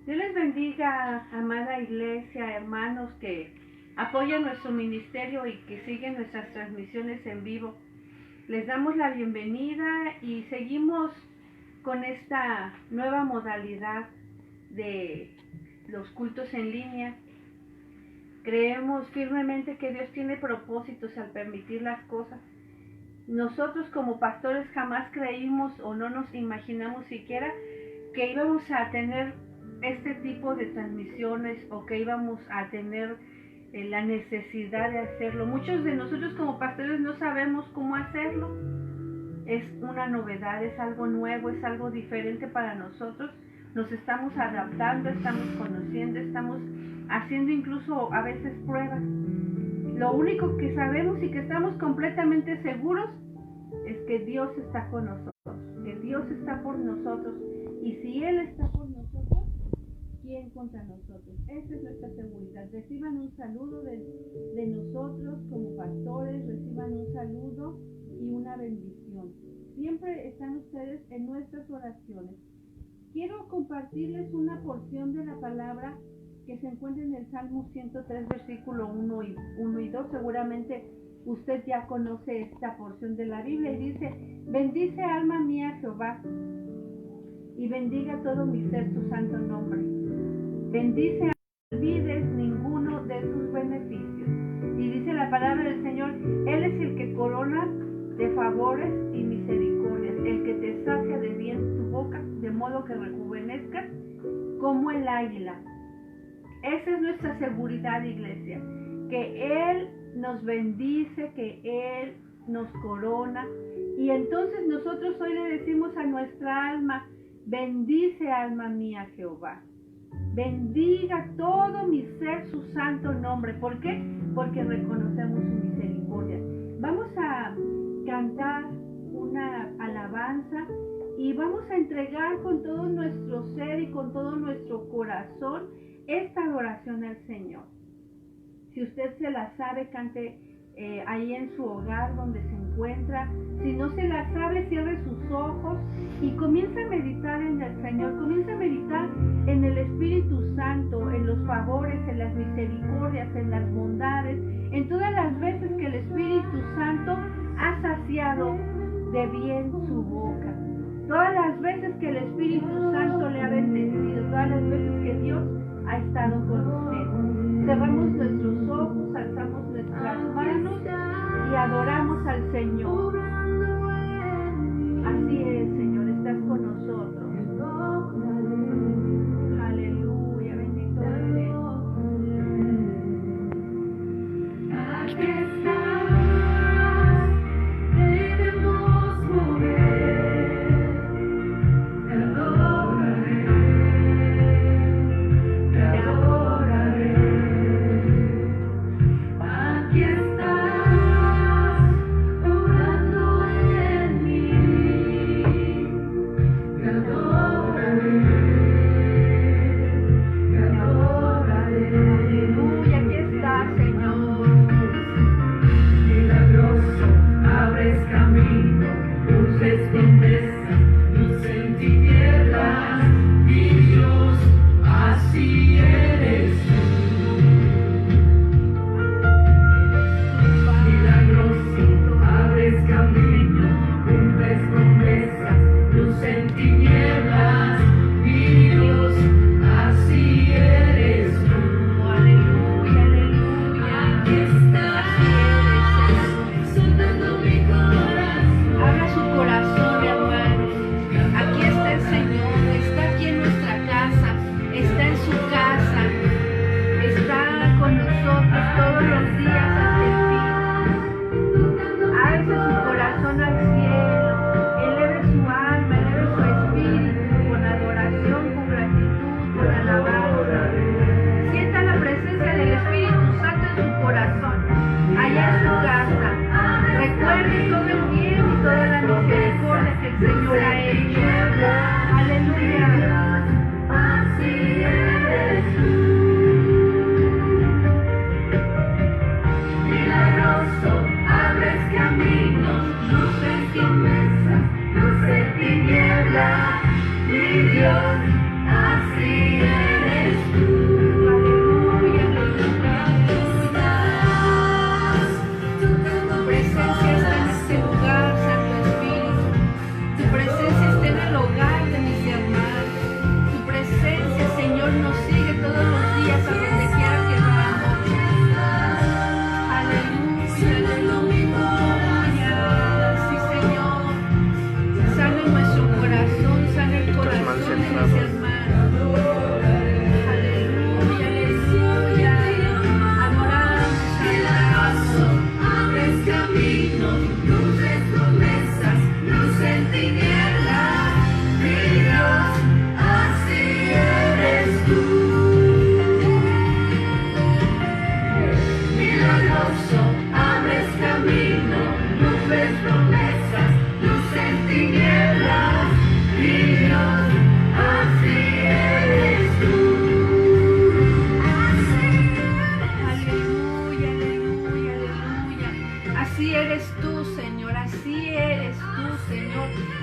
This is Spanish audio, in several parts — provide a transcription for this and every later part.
Dios les bendiga, amada iglesia, hermanos que apoyan nuestro ministerio y que siguen nuestras transmisiones en vivo. Les damos la bienvenida y seguimos con esta nueva modalidad de los cultos en línea. Creemos firmemente que Dios tiene propósitos al permitir las cosas. Nosotros como pastores jamás creímos o no nos imaginamos siquiera que íbamos a tener este tipo de transmisiones o que íbamos a tener la necesidad de hacerlo. Muchos de nosotros como pastores no sabemos cómo hacerlo. Es una novedad, es algo nuevo, es algo diferente para nosotros. Nos estamos adaptando, estamos conociendo, estamos haciendo incluso a veces pruebas. Lo único que sabemos y que estamos completamente seguros es que Dios está con nosotros, que Dios está por nosotros. Y si Él está por nosotros, ¿quién contra nosotros? Esa es nuestra seguridad. Reciban un saludo de nosotros como pastores, reciban un saludo y una bendición. Siempre están ustedes en nuestras oraciones. Quiero compartirles una porción de la palabra que se encuentra en el Salmo 103, versículo 1 y 2. Seguramente usted ya conoce esta porción de la Biblia y dice: bendice alma mía Jehová y bendiga todo mi ser su santo nombre. Bendice, no olvides ninguno de sus beneficios. Y dice la palabra del Señor: Él es el que corona de favores y misericordias, el que te sacia de bien tu boca, de modo que rejuvenezcas como el águila. Esa es nuestra seguridad, iglesia, que Él nos bendice, que Él nos corona. Y entonces nosotros hoy le decimos a nuestra alma: bendice alma mía Jehová. Bendiga todo mi ser su santo nombre. ¿Por qué? Porque reconocemos su misericordia. Vamos a cantar una alabanza y vamos a entregar con todo nuestro ser y con todo nuestro corazón esta adoración al Señor. Si usted se la sabe, cante ahí en su hogar donde se encuentra. Si no se la sabe, cierre sus ojos y comience a meditar en el Señor. Comience a meditar en el Espíritu Santo, en los favores, en las misericordias, en las bondades, en todas las veces que el Espíritu Santo ha saciado de bien su boca. Todas las veces que el Espíritu Santo le ha bendecido, todas las veces que Dios ha estado con usted. Cerramos nuestros ojos, alzamos nuestras manos y adoramos al Señor. Así es, Señor, estás con nosotros. Aleluya, bendito eres. Aquí estás, debemos mover, te adoraré, te adoraré. Aquí estás, obrando en mí, te adoraré, te adoraré. Aleluya, aquí estás, Señor. Milagroso, abres camino, luces promesas, luz en tinieblas, mi Dios, así eres tú. Milagroso, abres camino, cumples promesas, luz en tinieblas, mi Dios, así eres tú. Aleluya, aleluya. Aquí estás, soltando mi corazón. Abra su corazón, hermano. Aquí está el Señor, está aquí en nuestra casa, está en su casa, está con nosotros todos los días hasta el fin. Alce su corazón al cielo, eleve su alma, eleve su espíritu con adoración, con gratitud, con alabanza. Sienta la presencia del Espíritu Santo en su corazón, allá en su casa. Recuerde todo el bien y toda la misericordia que el Señor ha hecho. Aleluya. Así eres tú. Milagroso, abres caminos, luces promesas, luz en tinieblas, mi Dios, así eres.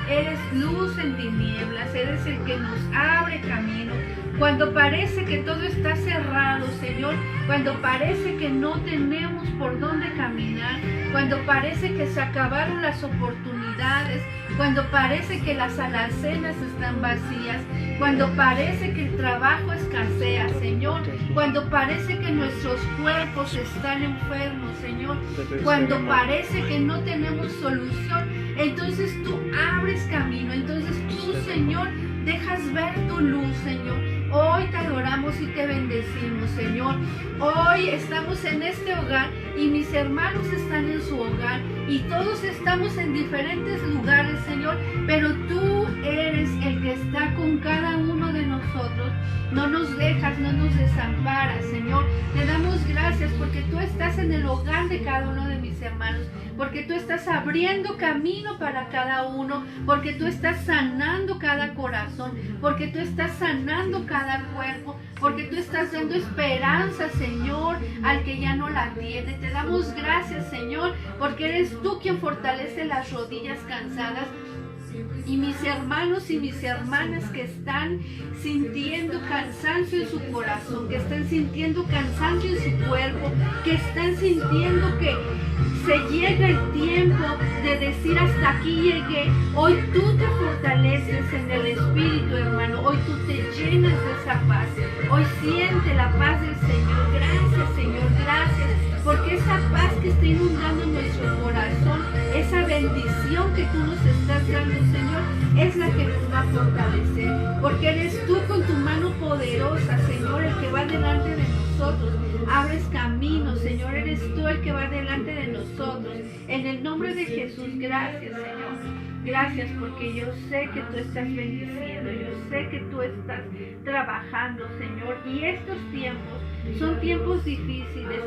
eres luz en tinieblas, eres el que nos abre camino. Cuando parece que todo está cerrado, Señor, cuando parece que no tenemos por dónde caminar, cuando parece que se acabaron las oportunidades, cuando parece que las alacenas están vacías, cuando parece que el trabajo escasea, Señor, cuando parece que nuestros cuerpos están enfermos, Señor, cuando parece que no tenemos solución, entonces tú abres camino, entonces tú, Señor, dejas ver tu luz, Señor. Hoy te adoramos y te bendecimos, Señor. Hoy estamos en este hogar y mis hermanos están en su hogar y todos estamos en diferentes lugares, Señor, pero tú eres el que está con cada uno de nosotros. No nos dejas, no nos desamparas, Señor. Te damos gracias porque tú estás en el hogar de cada uno de mis hermanos, porque tú estás abriendo camino para cada uno, porque tú estás sanando cada corazón, porque tú estás sanando cada cuerpo, porque tú estás dando esperanza, Señor, al que ya no la tiene. Te damos gracias, Señor, porque eres tú quien fortalece las rodillas cansadas. Y mis hermanos y mis hermanas que están sintiendo cansancio en su corazón, que están sintiendo cansancio en su cuerpo, que están sintiendo que se llega el tiempo de decir hasta aquí llegué. Hoy tú te fortaleces en el Espíritu, hermano. Hoy tú te llenas de esa paz. Hoy siente la paz del Señor. Gracias, Señor, gracias. Porque esa paz que está inundando nuestro corazón, esa bendición que tú nos estás dando, Señor, es la que nos va a fortalecer. Porque eres tú con tu mano poderosa, Señor, el que va delante de nosotros. Abres caminos, Señor, eres tú el que va delante de nosotros. En el nombre de Jesús, gracias, Señor. Gracias porque yo sé que tú estás bendiciendo, yo sé que tú estás trabajando, Señor. Y estos tiempos son tiempos difíciles,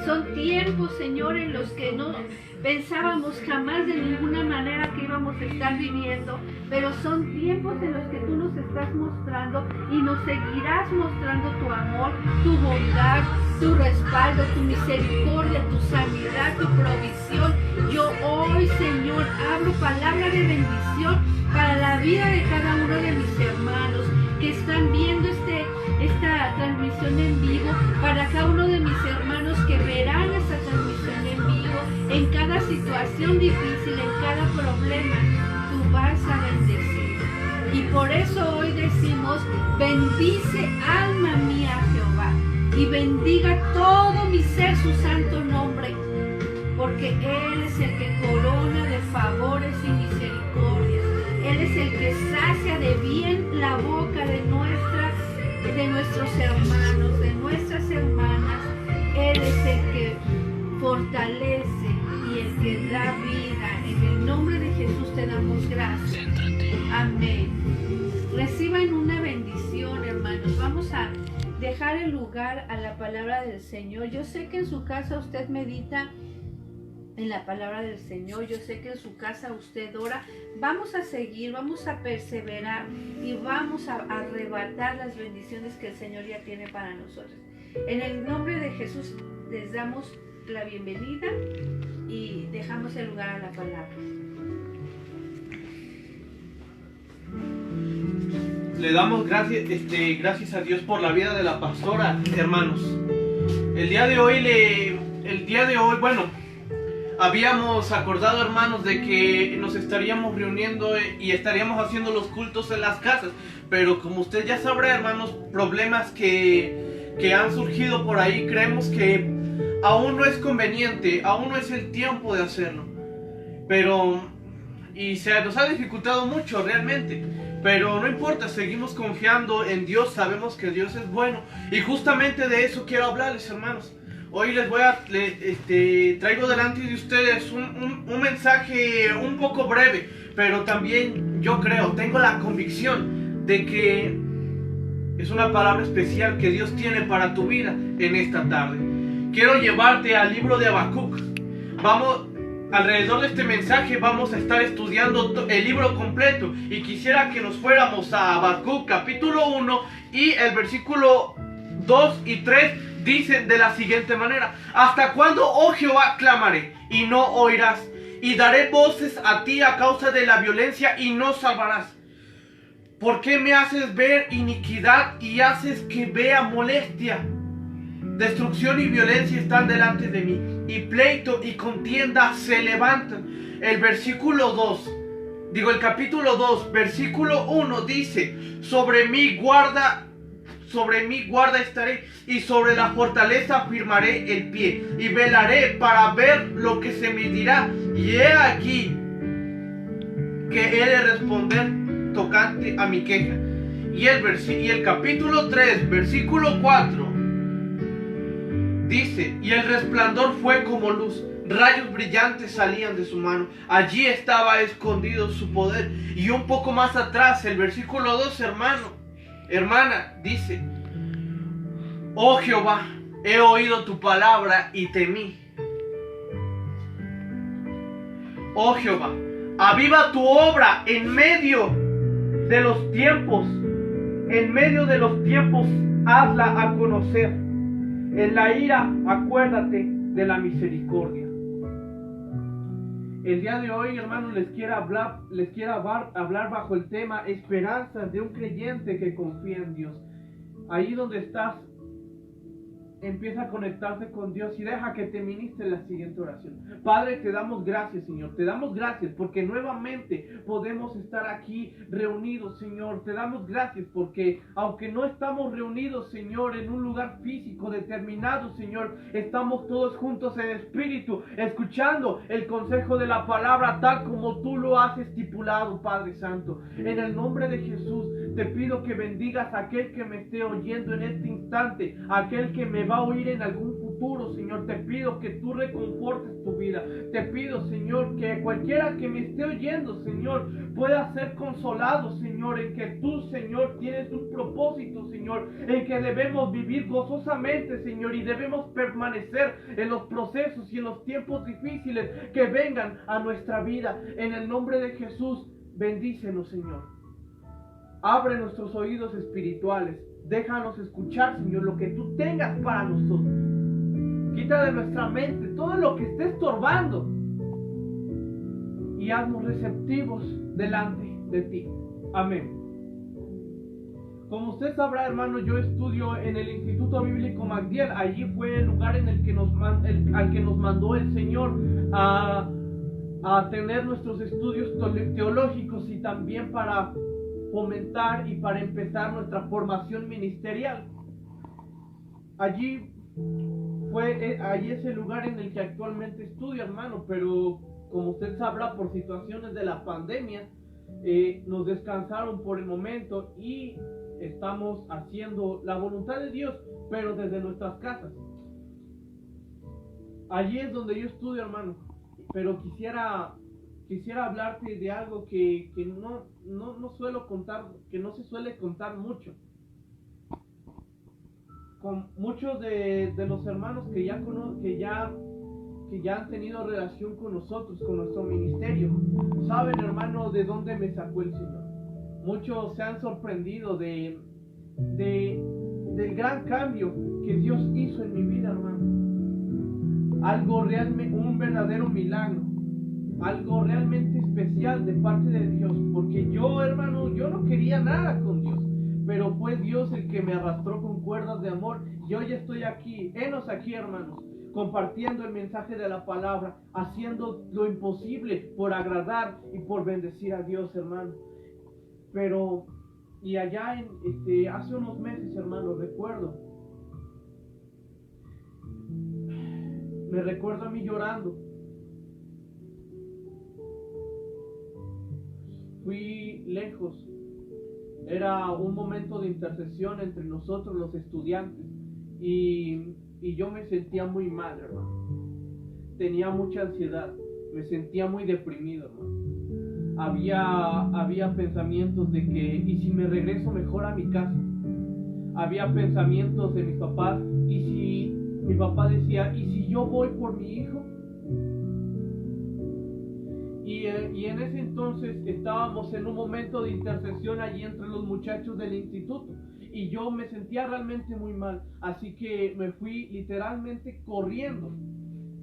son tiempos, Señor, en los que no pensábamos jamás de ninguna manera que íbamos a estar viviendo, pero son tiempos en los que tú nos estás mostrando y nos seguirás mostrando tu amor, tu bondad, tu respaldo, tu misericordia, tu sanidad, tu provisión. Yo hoy, Señor, abro palabra de bendición para la vida de cada uno de mis hermanos que están viendo esta transmisión en vivo, para cada uno de mis hermanos que verán esta transmisión en vivo, en cada situación difícil, en cada problema, tú vas a bendecir. Y por eso hoy decimos, bendice alma mía Jehová, y bendiga todo mi ser su santo nombre, porque Él es el que corona de favores y misericordias. Él es el que sacia de bien la boca de nuestros hermanos, de nuestras hermanas. Él es el que fortalece y el que da vida. En el nombre de Jesús te damos gracias. Amén. Reciban una bendición, hermanos. Vamos a dejar el lugar a la palabra del Señor. Yo sé que en su casa usted medita en la palabra del Señor. Yo sé que en su casa usted ora. Vamos a seguir, vamos a perseverar y vamos a arrebatar las bendiciones que el Señor ya tiene para nosotros. En el nombre de Jesús les damos la bienvenida y dejamos el lugar a la palabra. Le damos gracias a Dios por la vida de la pastora, hermanos. El día de hoy, bueno, habíamos acordado, hermanos, de que nos estaríamos reuniendo y estaríamos haciendo los cultos en las casas. Pero como usted ya sabrá, hermanos, problemas que han surgido por ahí, creemos que aún no es conveniente, aún no es el tiempo de hacerlo. Y se nos ha dificultado mucho realmente. Pero no importa, seguimos confiando en Dios, sabemos que Dios es bueno. Y justamente de eso quiero hablarles, hermanos. Hoy traigo delante de ustedes un mensaje un poco breve, pero también yo tengo la convicción de que es una palabra especial que Dios tiene para tu vida en esta tarde. Quiero llevarte al libro de Habacuc. Alrededor de este mensaje vamos a estar estudiando el libro completo, y quisiera que nos fuéramos a Habacuc capítulo 1 y el versículo 2 y 3 dicen de la siguiente manera: ¿Hasta cuándo, oh Jehová, clamaré y no oirás? y daré voces a ti a causa de la violencia y no salvarás. ¿Por qué me haces ver iniquidad y haces que vea molestia? Destrucción y violencia están delante de mí, y pleito y contienda se levantan. El capítulo 2, versículo 1 dice: sobre mí guarda estaré, y sobre la fortaleza firmaré el pie, y velaré para ver lo que se me dirá, y he aquí que he de responder tocante a mi queja. Y el capítulo 3, versículo 4 dice: y el resplandor fue como luz, rayos brillantes salían de su mano, allí estaba escondido su poder. Y un poco más atrás, el versículo 2, hermana, dice: oh Jehová, he oído tu palabra y temí. Oh Jehová, aviva tu obra en medio de los tiempos, hazla a conocer. En la ira, acuérdate de la misericordia. El día de hoy, hermanos, les quiero hablar bajo el tema esperanzas de un creyente que confía en Dios. Ahí donde estás, empieza a conectarse con Dios y deja que te ministre la siguiente oración. Padre, te damos gracias, Señor. Te damos gracias porque nuevamente podemos estar aquí reunidos, Señor. Te damos gracias porque aunque no estamos reunidos, Señor, en un lugar físico determinado, Señor, estamos todos juntos en espíritu, escuchando el consejo de la palabra tal como tú lo has estipulado, Padre Santo. En el nombre de Jesús, te pido que bendigas a aquel que me esté oyendo en este instante, a aquel que me va a oír en algún futuro, Señor. Te pido que tú reconfortes tu vida. Te pido, Señor, que cualquiera que me esté oyendo, Señor, pueda ser consolado, Señor, en que tú, Señor, tienes un propósito, Señor, en que debemos vivir gozosamente, Señor, y debemos permanecer en los procesos y en los tiempos difíciles que vengan a nuestra vida. En el nombre de Jesús, bendícenos, Señor. Abre nuestros oídos espirituales. Déjanos escuchar, Señor, lo que tú tengas para nosotros. Quita de nuestra mente todo lo que esté estorbando y haznos receptivos delante de ti. Amén. Como usted sabrá, hermano, yo estudio en el Instituto Bíblico Magdiel. Allí fue el lugar en el que al que nos mandó el Señor a tener nuestros estudios teológicos y también para fomentar y para empezar nuestra formación ministerial. Allí es el lugar en el que actualmente estudio, hermano, pero como usted sabrá, por situaciones de la pandemia, nos descansaron por el momento y estamos haciendo la voluntad de Dios, pero desde nuestras casas. Allí es donde yo estudio, hermano, pero quisiera hablarte de algo que no suelo contar, que no se suele contar mucho. Con muchos de los hermanos que ya han tenido relación con nosotros, con nuestro ministerio, saben, hermano, de dónde me sacó el Señor. Muchos se han sorprendido del gran cambio que Dios hizo en mi vida, hermano. Un verdadero milagro. Algo realmente especial de parte de Dios, porque yo, hermano, yo no quería nada con Dios, pero fue Dios el que me arrastró con cuerdas de amor y hoy estoy aquí, henos aquí, hermanos, compartiendo el mensaje de la palabra, haciendo lo imposible por agradar y por bendecir a Dios, hermano. Pero, y allá hace unos meses, hermano, me recuerdo a mí llorando. Fui lejos. Era un momento de intercesión entre nosotros los estudiantes y yo me sentía muy mal, hermano. Tenía mucha ansiedad, me sentía muy deprimido, hermano. Había pensamientos de que, ¿y si me regreso mejor a mi casa? Había pensamientos de mis papás, ¿y si mi papá decía, ¿y si yo voy por mi hijo? Y en ese entonces estábamos en un momento de intercesión allí entre los muchachos del instituto y yo me sentía realmente muy mal, así que me fui literalmente corriendo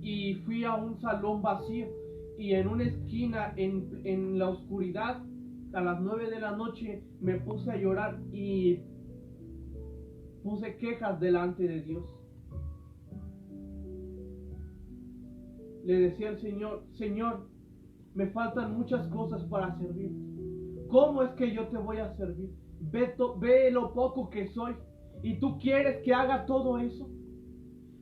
y fui a un salón vacío y en una esquina, en la oscuridad, a las 9 de la noche, me puse a llorar y puse quejas delante de Dios. Le decía al Señor: Señor, me faltan muchas cosas para servir. ¿Cómo es que yo te voy a servir? Ve lo poco que soy, y tú quieres que haga todo eso.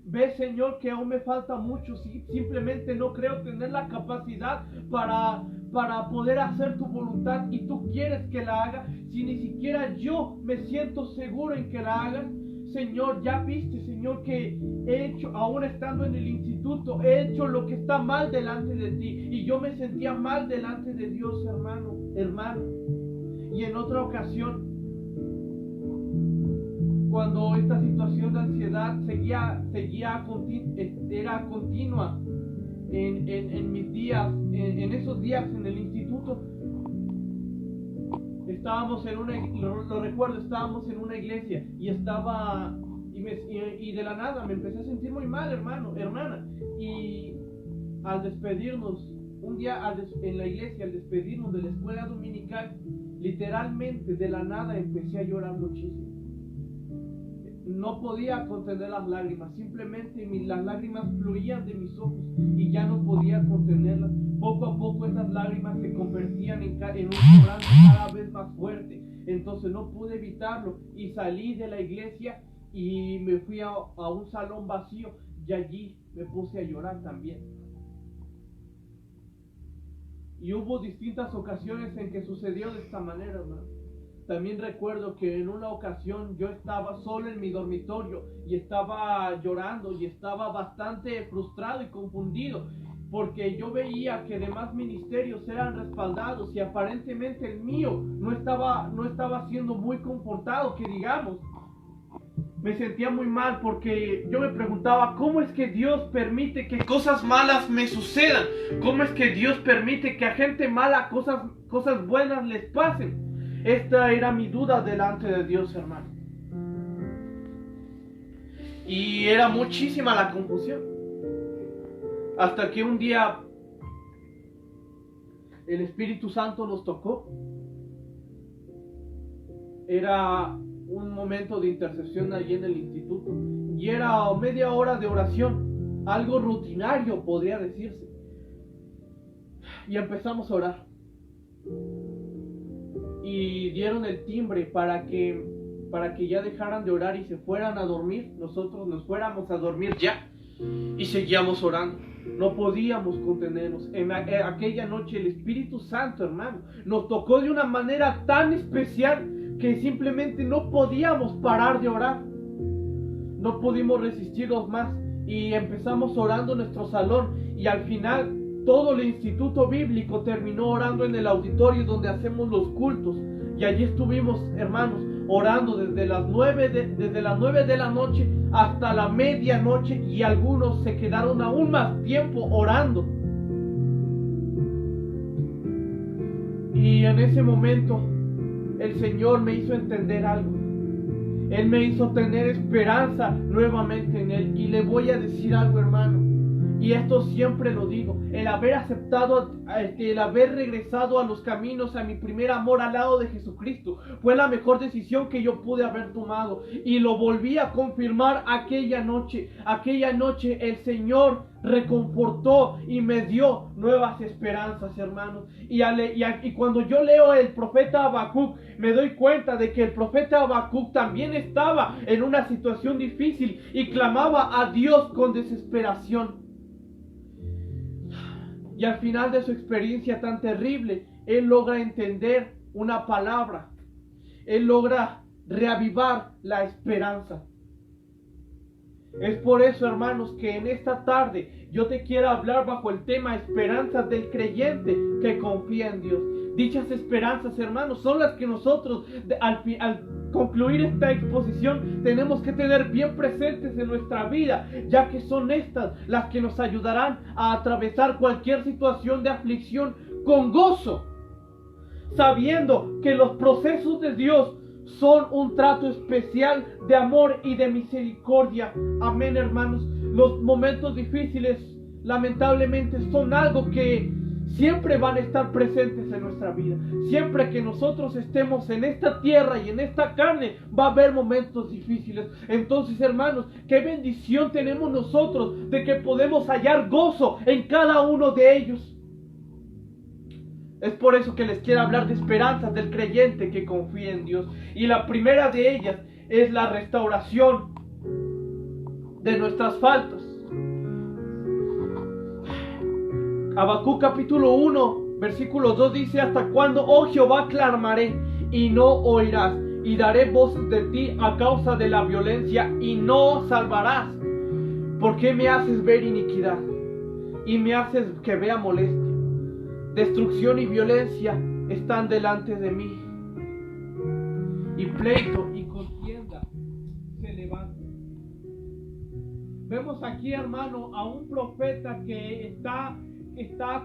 Ve, Señor, que aún me falta mucho. Simplemente no creo tener la capacidad para poder hacer tu voluntad, y tú quieres que la haga, si ni siquiera yo me siento seguro en que la hagas. Señor, ya viste, Señor, que he hecho, aún estando en el instituto, he hecho lo que está mal delante de ti, y yo me sentía mal delante de Dios, hermano. Y en otra ocasión, cuando esta situación de ansiedad era continua en mis días, en esos días en el instituto, estábamos en una iglesia, y de la nada me empecé a sentir muy mal, hermana, y al despedirnos un día en la iglesia, al despedirnos de la escuela dominical, literalmente de la nada empecé a llorar muchísimo. No podía contener las lágrimas, simplemente las lágrimas fluían de mis ojos y ya no podía contenerlas. Poco a poco esas lágrimas se convertían en un quebranto cada vez más fuerte. Entonces no pude evitarlo y salí de la iglesia y me fui a un salón vacío, y allí me puse a llorar también. Y hubo distintas ocasiones en que sucedió de esta manera, hermano. También recuerdo que en una ocasión yo estaba solo en mi dormitorio y estaba llorando y estaba bastante frustrado y confundido, porque yo veía que demás ministerios eran respaldados y aparentemente el mío no estaba siendo muy confortado, que digamos. Me sentía muy mal porque yo me preguntaba: ¿cómo es que Dios permite que cosas malas me sucedan? ¿Cómo es que Dios permite que a gente mala cosas buenas les pasen? Esta era mi duda delante de Dios, hermano. Y era muchísima la confusión. Hasta que un día el Espíritu Santo nos tocó. Era un momento de intercesión allí en el instituto, y era media hora de oración, algo rutinario podría decirse, y empezamos a orar, y dieron el timbre para que ya dejaran de orar y se fueran a dormir. Nosotros nos fuéramos a dormir ya, y seguíamos orando. No podíamos contenernos. En aquella noche el Espíritu Santo, hermano, nos tocó de una manera tan especial que simplemente no podíamos parar de orar. No pudimos resistirnos más y empezamos orando en nuestro salón, y al final todo el instituto bíblico terminó orando en el auditorio donde hacemos los cultos, y allí estuvimos, hermanos, orando desde las 9 de la noche hasta la medianoche, y algunos se quedaron aún más tiempo orando. Y en ese momento el Señor me hizo entender algo. Él me hizo tener esperanza nuevamente en Él. Y le voy a decir algo, hermano, y esto siempre lo digo: el haber aceptado, el haber regresado a los caminos, a mi primer amor al lado de Jesucristo, fue la mejor decisión que yo pude haber tomado. Y lo volví a confirmar aquella noche. Aquella noche el Señor reconfortó y me dio nuevas esperanzas, hermanos. Y cuando yo leo el profeta Habacuc, me doy cuenta de que el profeta Habacuc también estaba en una situación difícil y clamaba a Dios con desesperación. Y al final de su experiencia tan terrible, él logra entender una palabra. Él logra reavivar la esperanza. Es por eso, hermanos, que en esta tarde yo te quiero hablar bajo el tema esperanzas del creyente que confía en Dios. Dichas esperanzas, hermanos, son las que nosotros al concluir esta exposición tenemos que tener bien presentes en nuestra vida, ya que son estas las que nos ayudarán a atravesar cualquier situación de aflicción con gozo, sabiendo que los procesos de Dios son un trato especial de amor y de misericordia. Amén, hermanos. Los momentos difíciles, lamentablemente, son algo que siempre van a estar presentes en nuestra vida. Siempre que nosotros estemos en esta tierra y en esta carne, va a haber momentos difíciles. Entonces, hermanos, qué bendición tenemos nosotros de que podemos hallar gozo en cada uno de ellos. Es por eso que les quiero hablar de esperanzas del creyente que confía en Dios. Y la primera de ellas es la restauración de nuestras faltas. Habacuc capítulo 1, versículo 2 dice: ¿hasta cuándo, oh Jehová, clamaré y no oirás? Y daré voces de ti a causa de la violencia y no salvarás. ¿Por qué me haces ver iniquidad y me haces que vea molestia? Destrucción y violencia están delante de mí, y pleito y contienda se levantan. Vemos aquí, hermano, a un profeta que está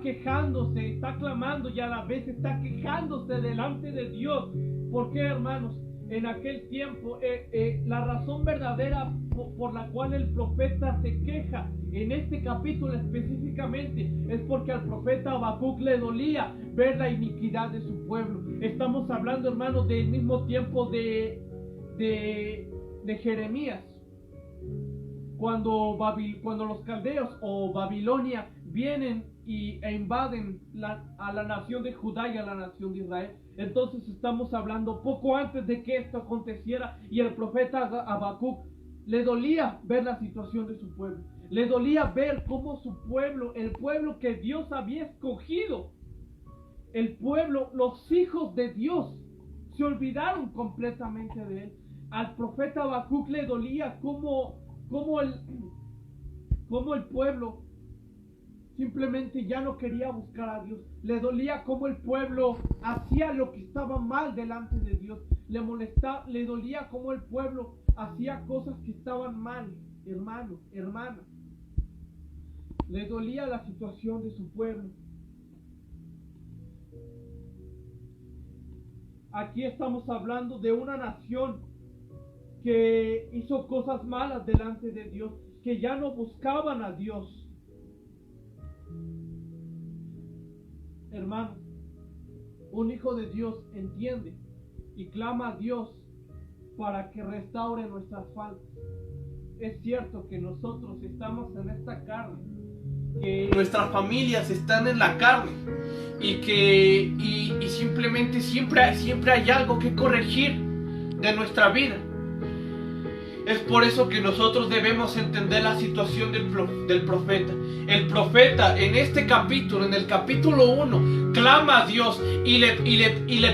quejándose, está clamando y a la vez está quejándose delante de Dios. ¿Por qué, hermanos? En aquel tiempo, la razón verdadera por la cual el profeta se queja en este capítulo específicamente es porque al profeta Habacuc le dolía ver la iniquidad de su pueblo. Estamos hablando, hermanos, del mismo tiempo de Jeremías, cuando los caldeos o Babilonia vienen e invaden a la nación de Judá y a la nación de Israel. Entonces estamos hablando poco antes de que esto aconteciera, y el profeta Habacuc le dolía ver la situación de su pueblo. Le dolía ver cómo su pueblo, el pueblo que Dios había escogido, el pueblo, los hijos de Dios, se olvidaron completamente de él. Al profeta Habacuc le dolía cómo el pueblo simplemente ya no quería buscar a Dios. Le dolía cómo el pueblo hacía lo que estaba mal delante de Dios. Le dolía cómo el pueblo hacía cosas que estaban mal, hermano, hermana. Le dolía la situación de su pueblo. Aquí estamos hablando de una nación que hizo cosas malas delante de Dios, que ya no buscaban a Dios. Hermano, un hijo de Dios entiende y clama a Dios para que restaure nuestras faltas. Es cierto que nosotros estamos en esta carne, que nuestras familias están en la carne y que simplemente siempre hay algo que corregir de nuestra vida. Es por eso que nosotros debemos entender la situación del profeta. El profeta en este capítulo, en el capítulo 1, clama a Dios y le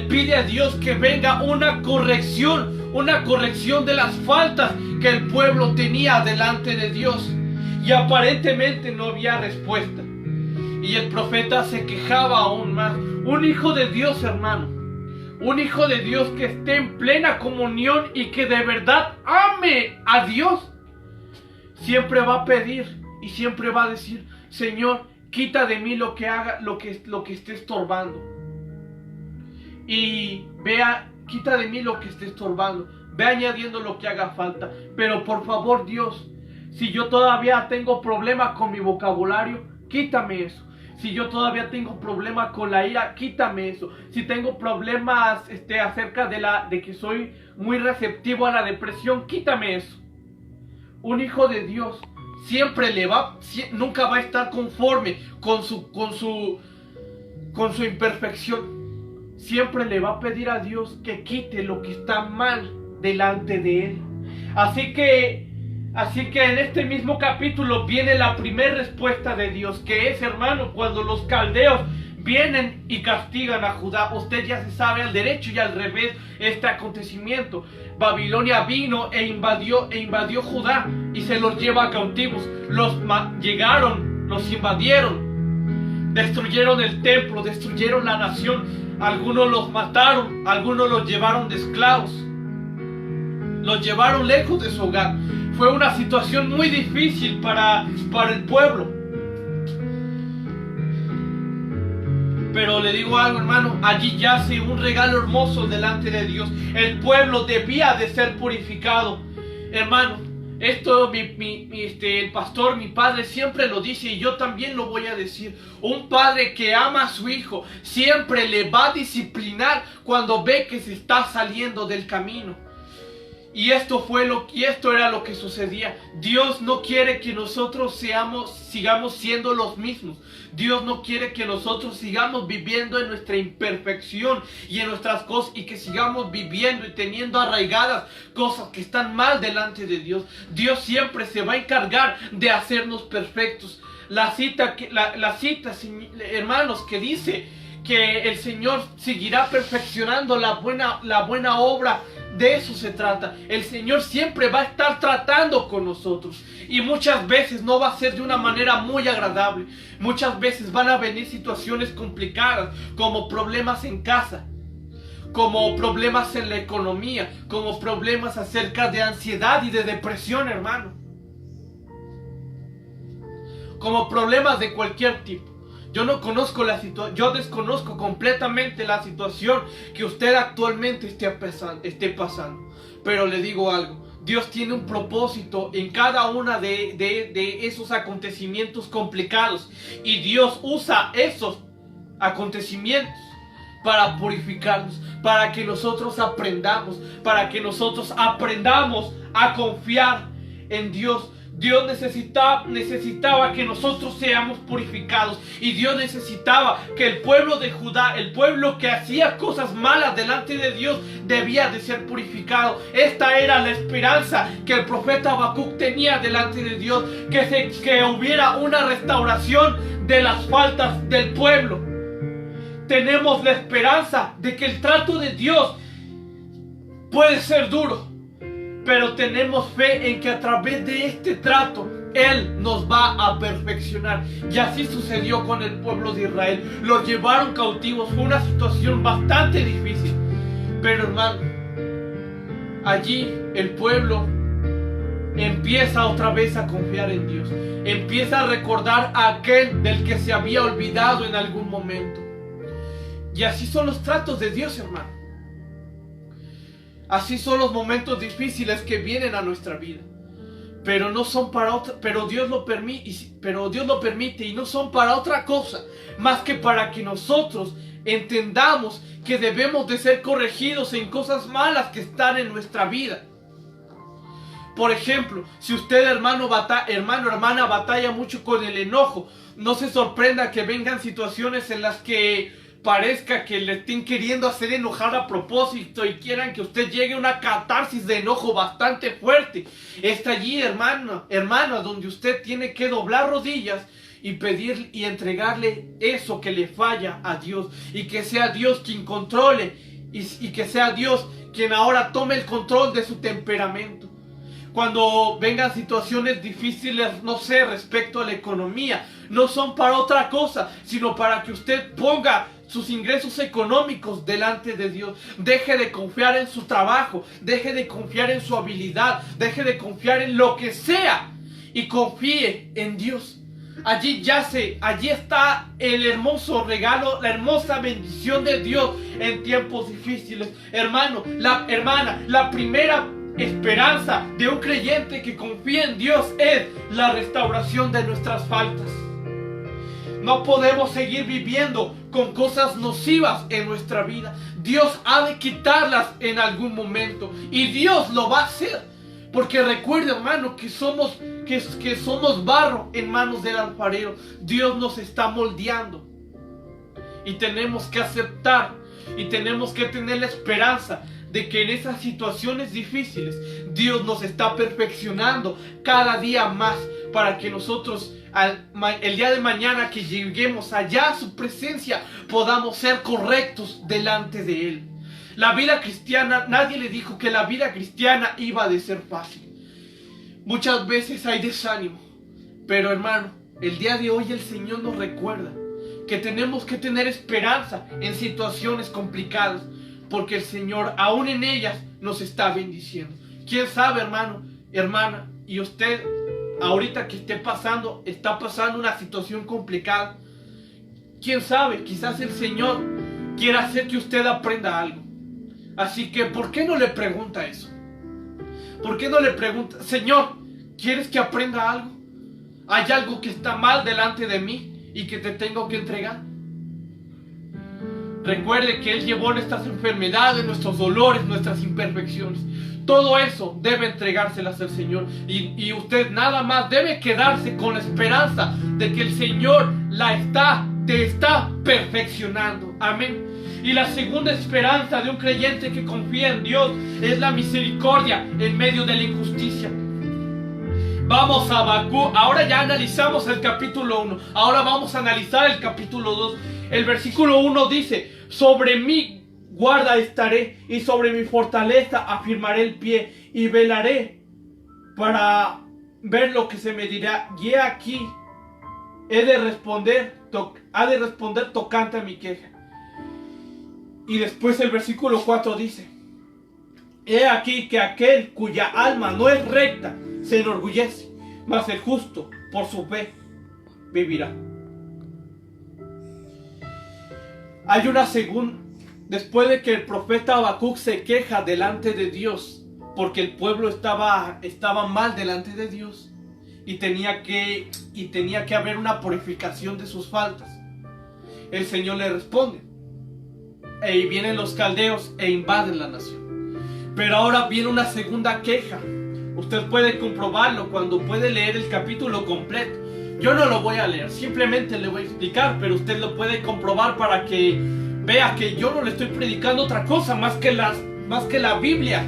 pide a Dios que venga una corrección de las faltas que el pueblo tenía delante de Dios. Y aparentemente no había respuesta. Y el profeta se quejaba aún más. Un hijo de Dios, hermano, un hijo de Dios que esté en plena comunión y que de verdad ame a Dios, siempre va a pedir y siempre va a decir: Señor, quita de mí lo que esté estorbando. Y quita de mí lo que esté estorbando. Ve añadiendo lo que haga falta. Pero por favor, Dios, si yo todavía tengo problemas con mi vocabulario, quítame eso. Si yo todavía tengo problemas con la ira, quítame eso. Si tengo problemas acerca de que soy muy receptivo a la depresión, quítame eso. Un hijo de Dios nunca va a estar conforme con su imperfección. Siempre le va a pedir a Dios que quite lo que está mal delante de él. Así que en este mismo capítulo viene la primera respuesta de Dios, que es, hermano, cuando los caldeos vienen y castigan a Judá. Usted ya se sabe al derecho y al revés este acontecimiento. Babilonia vino e invadió Judá y se los lleva cautivos. Los invadieron, destruyeron el templo, destruyeron la nación. Algunos los mataron, algunos los llevaron de esclavos, los llevaron lejos de su hogar. Fue una situación muy difícil para el pueblo. Pero le digo algo, hermano, allí yace un regalo hermoso delante de Dios. El pueblo debía de ser purificado. Hermano, Esto el pastor, mi padre siempre lo dice y yo también lo voy a decir. Un padre que ama a su hijo siempre le va a disciplinar cuando ve que se está saliendo del camino. Y esto era lo que sucedía. Dios no quiere que nosotros sigamos siendo los mismos. Dios no quiere que nosotros sigamos viviendo en nuestra imperfección y en nuestras cosas, y que sigamos viviendo y teniendo arraigadas cosas que están mal delante de Dios. Dios siempre se va a encargar de hacernos perfectos. La cita, hermanos, que dice que el Señor seguirá perfeccionando la buena obra. De eso se trata. El Señor siempre va a estar tratando con nosotros. Y muchas veces no va a ser de una manera muy agradable. Muchas veces van a venir situaciones complicadas, como problemas en casa, como problemas en la economía, como problemas acerca de ansiedad y de depresión, hermano. Como problemas de cualquier tipo. Yo desconozco completamente la situación que usted actualmente esté pasando. Pero le digo algo, Dios tiene un propósito en cada una de esos acontecimientos complicados. Y Dios usa esos acontecimientos para purificarnos, para que nosotros aprendamos a confiar en Dios. Dios necesitaba que nosotros seamos purificados, y Dios necesitaba que el pueblo de Judá, el pueblo que hacía cosas malas delante de Dios, debía de ser purificado. Esta era la esperanza que el profeta Habacuc tenía delante de Dios, que hubiera una restauración de las faltas del pueblo. Tenemos la esperanza de que el trato de Dios puede ser duro, pero tenemos fe en que a través de este trato Él nos va a perfeccionar. Y así sucedió con el pueblo de Israel. Los llevaron cautivos. Fue una situación bastante difícil. Pero hermano, allí el pueblo empieza otra vez a confiar en Dios. Empieza a recordar a aquel del que se había olvidado en algún momento. Y así son los tratos de Dios, hermano. Así son los momentos difíciles que vienen a nuestra vida. Pero no son para otra, pero Dios lo permite y no son para otra cosa más que para que nosotros entendamos que debemos de ser corregidos en cosas malas que están en nuestra vida. Por ejemplo, si usted, hermana, batalla mucho con el enojo, no se sorprenda que vengan situaciones en las que parezca que le estén queriendo hacer enojar a propósito y quieran que usted llegue a una catarsis de enojo bastante fuerte. Está allí, hermana, donde usted tiene que doblar rodillas y pedir y entregarle eso que le falla a Dios, y que sea Dios quien controle y que sea Dios quien ahora tome el control de su temperamento. Cuando vengan situaciones difíciles, no sé, respecto a la economía, no son para otra cosa, sino para que usted ponga sus ingresos económicos delante de Dios. Deje de confiar en su trabajo, deje de confiar en su habilidad, deje de confiar en lo que sea y confíe en Dios. Allí está el hermoso regalo, la hermosa bendición de Dios en tiempos difíciles. Hermano, la primera esperanza de un creyente que confía en Dios es la restauración de nuestras faltas. No podemos seguir viviendo con cosas nocivas en nuestra vida. Dios ha de quitarlas en algún momento, y Dios lo va a hacer, porque recuerde, hermano, que somos barro en manos del alfarero. Dios nos está moldeando y tenemos que aceptar y tenemos que tener la esperanza de que en esas situaciones difíciles Dios nos está perfeccionando cada día más, para que nosotros el día de mañana que lleguemos allá a su presencia podamos ser correctos delante de Él. La vida cristiana, nadie le dijo que la vida cristiana iba a ser fácil. Muchas veces hay desánimo, pero hermano, el día de hoy el Señor nos recuerda que tenemos que tener esperanza en situaciones complicadas, porque el Señor aún en ellas nos está bendiciendo. ¿Quién sabe, hermano, hermana, y usted ahorita que está pasando una situación complicada? ¿Quién sabe? Quizás el Señor quiera hacer que usted aprenda algo. Así que, ¿por qué no le pregunta eso? ¿Por qué no le pregunta: Señor, ¿Quieres que aprenda algo? ¿Hay algo que está mal delante de mí y que te tengo que entregar? Recuerde que Él llevó nuestras enfermedades, nuestros dolores, nuestras imperfecciones. Todo eso debe entregárselas al Señor. Y usted nada más debe quedarse con la esperanza de que el Señor te está perfeccionando. Amén. Y la segunda esperanza de un creyente que confía en Dios es la misericordia en medio de la injusticia. Vamos a Habacuc. Ahora ya analizamos el capítulo 1. Ahora vamos a analizar el capítulo 2. El versículo 1 dice: sobre mi guarda estaré, y sobre mi fortaleza afirmaré el pie, y velaré para ver lo que se me dirá. Y he aquí, ha de responder tocante a mi queja. Y después el versículo 4 dice: he aquí que aquel cuya alma no es recta se enorgullece, mas el justo por su fe vivirá. Hay una segunda. Después de que el profeta Habacuc se queja delante de Dios, porque el pueblo estaba mal delante de Dios, y tenía que haber una purificación de sus faltas, el Señor le responde. Y vienen los caldeos e invaden la nación. Pero ahora viene una segunda queja. Usted puede comprobarlo cuando puede leer el capítulo completo. Yo no lo voy a leer, simplemente le voy a explicar, pero usted lo puede comprobar para que vea que yo no le estoy predicando otra cosa más que la Biblia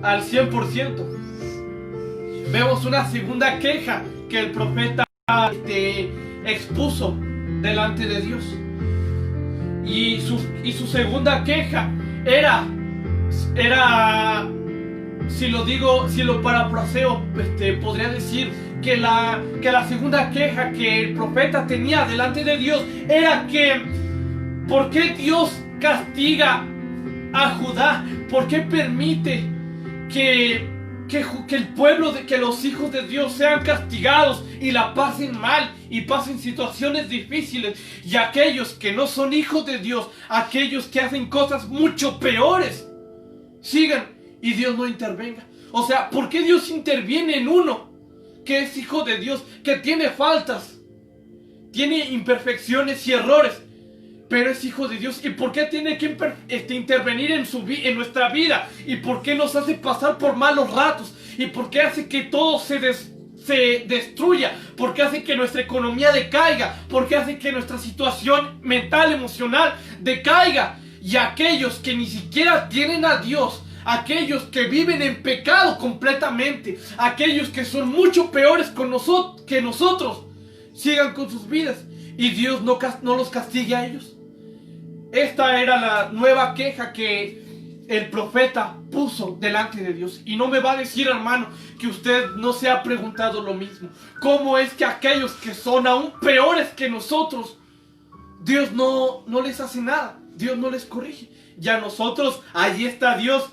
al 100%. Vemos una segunda queja que el profeta expuso delante de Dios. Y su segunda queja era, si lo parafraseo, podría decir que la segunda queja que el profeta tenía delante de Dios era que ¿por qué Dios castiga a Judá? ¿Por qué permite que el pueblo, que los hijos de Dios sean castigados y la pasen mal y pasen situaciones difíciles? Y aquellos que no son hijos de Dios, aquellos que hacen cosas mucho peores, sigan y Dios no intervenga. O sea, ¿por qué Dios interviene en uno que es hijo de Dios, que tiene faltas, tiene imperfecciones y errores, pero es hijo de Dios? ¿Y por qué tiene que intervenir en nuestra vida? ¿Y por qué nos hace pasar por malos ratos? ¿Y por qué hace que todo se destruya? ¿Por qué hace que nuestra economía decaiga? ¿Por qué hace que nuestra situación mental, emocional decaiga? Y aquellos que ni siquiera tienen a Dios, aquellos que viven en pecado completamente, aquellos que son mucho peores que nosotros, sigan con sus vidas y Dios no los castigue a ellos. Esta era la nueva queja que el profeta puso delante de Dios. Y no me va a decir, hermano, que usted no se ha preguntado lo mismo. ¿Cómo es que aquellos que son aún peores que nosotros, Dios no les hace nada? Dios no les corrige. Y a nosotros, allí está Dios,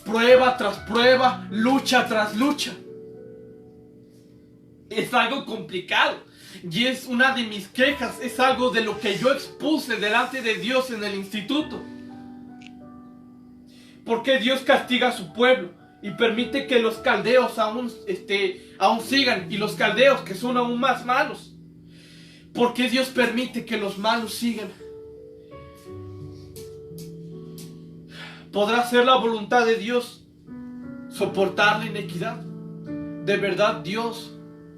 prueba tras prueba, lucha tras lucha. Es algo complicado. Y es una de mis quejas, es algo de lo que yo expuse delante de Dios en el instituto. ¿Por qué Dios castiga a su pueblo y permite que los caldeos aún sigan, y los caldeos que son aún más malos? ¿Por qué Dios permite que los malos sigan? ¿Podrá ser la voluntad de Dios soportar la inequidad? De verdad,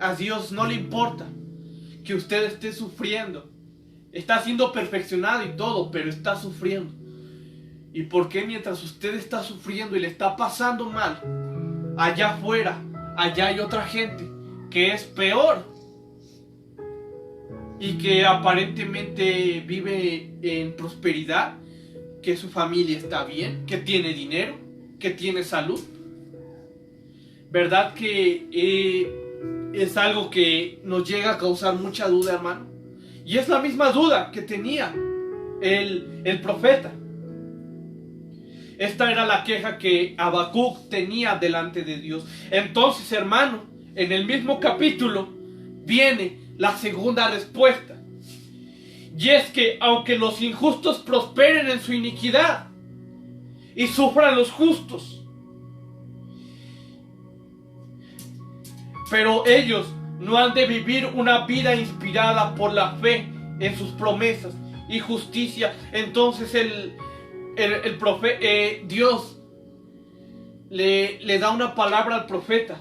a Dios no le importa que usted esté sufriendo. Está siendo perfeccionado y todo, pero está sufriendo. ¿Y por qué mientras usted está sufriendo y le está pasando mal, allá afuera, allá hay otra gente que es peor y que aparentemente vive en prosperidad, que su familia está bien, que tiene dinero, que tiene salud? ¿Verdad que es algo que nos llega a causar mucha duda, hermano? Y es la misma duda que tenía el profeta. Esta era la queja que Habacuc tenía delante de Dios. Entonces, hermano, en el mismo capítulo viene la segunda respuesta. Y es que aunque los injustos prosperen en su iniquidad y sufran los justos, pero ellos no han de vivir una vida inspirada por la fe en sus promesas y justicia. Entonces Dios le da una palabra al profeta